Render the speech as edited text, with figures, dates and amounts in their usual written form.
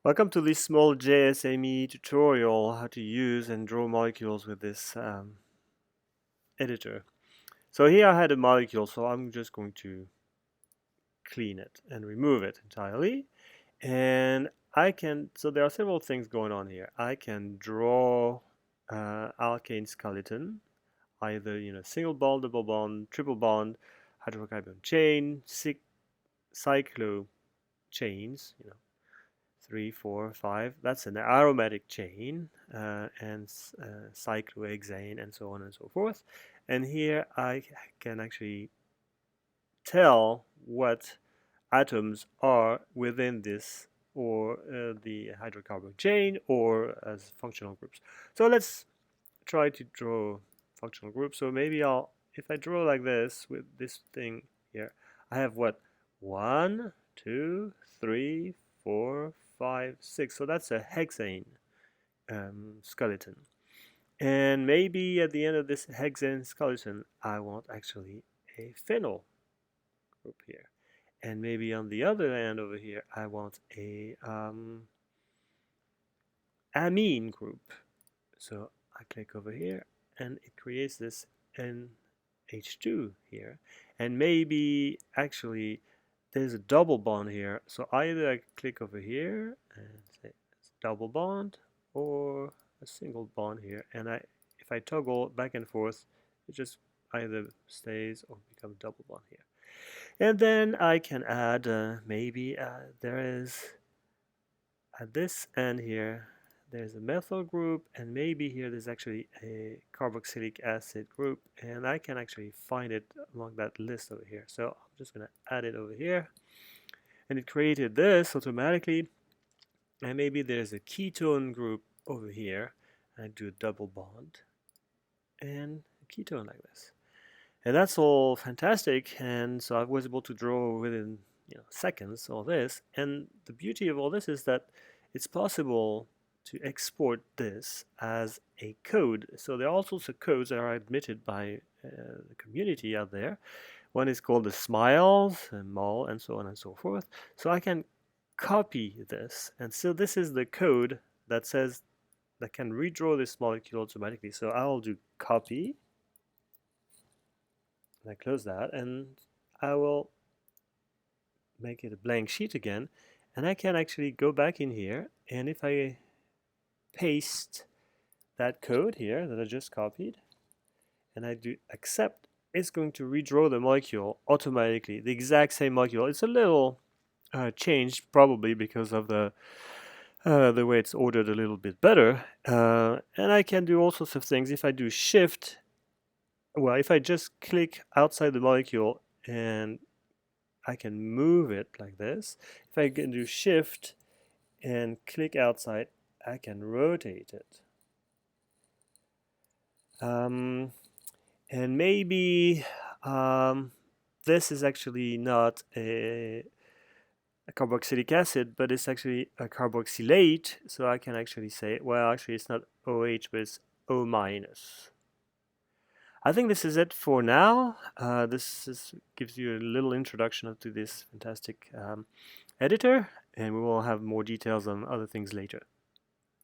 Welcome to this small JSME tutorial how to use and draw molecules with this editor. So here I had a molecule, so I'm just going to clean it and remove it entirely. And so there are several things going on here. I can draw alkane skeleton, either single bond, double bond, triple bond, hydrocarbon chain, cyclo chains, 3, 4, 5. That's an aromatic chain, and cyclohexane, and so on and so forth. And here I can actually tell what atoms are within this, or the hydrocarbon chain, or as functional groups. So let's try to draw functional groups. So maybe if I draw like this with this thing here, I have what? 1, 2, 3, 4, 5, 6. So that's a hexane skeleton. And maybe at the end of this hexane skeleton, I want actually a phenyl group here. And maybe on the other end over here, I want a amine group. So I click over here, and it creates this NH2 here. And maybe actually there's a double bond here. So either I click over here and say it's double bond, or a single bond here. And if I toggle back and forth, it just either stays or becomes double bond here. And then I can add maybe there is at this end here there's a methyl group, and maybe here there's actually a carboxylic acid group, and I can actually find it among that list over here. So I'm just going to add it over here, and it created this automatically. And maybe there's a ketone group over here. I do a double bond and a ketone like this. And that's all fantastic, and so I was able to draw within seconds all this. And the beauty of all this is that it's possible to export this as a code. So there are all sorts of codes that are admitted by the community out there. One is called the SMILES, and MOL, and so on and so forth. So I can copy this, and so this is the code that can redraw this molecule automatically. So I'll do copy, and I close that, and I will make it a blank sheet again, and I can actually go back in here, and if I paste that code here that I just copied, and I do accept, it's going to redraw the molecule automatically, the exact same molecule. It's a little changed, probably because of the way it's ordered a little bit better, and I can do all sorts of things. If I do shift, well, if I just click outside the molecule and I can move it like this. If I can do shift and click outside, I can rotate it. And maybe this is actually not a carboxylic acid, but it's actually a carboxylate. So I can actually say, well, actually it's not OH, but it's O minus. I think this is it for now. Gives you a little introduction to this fantastic editor, and we will have more details on other things later.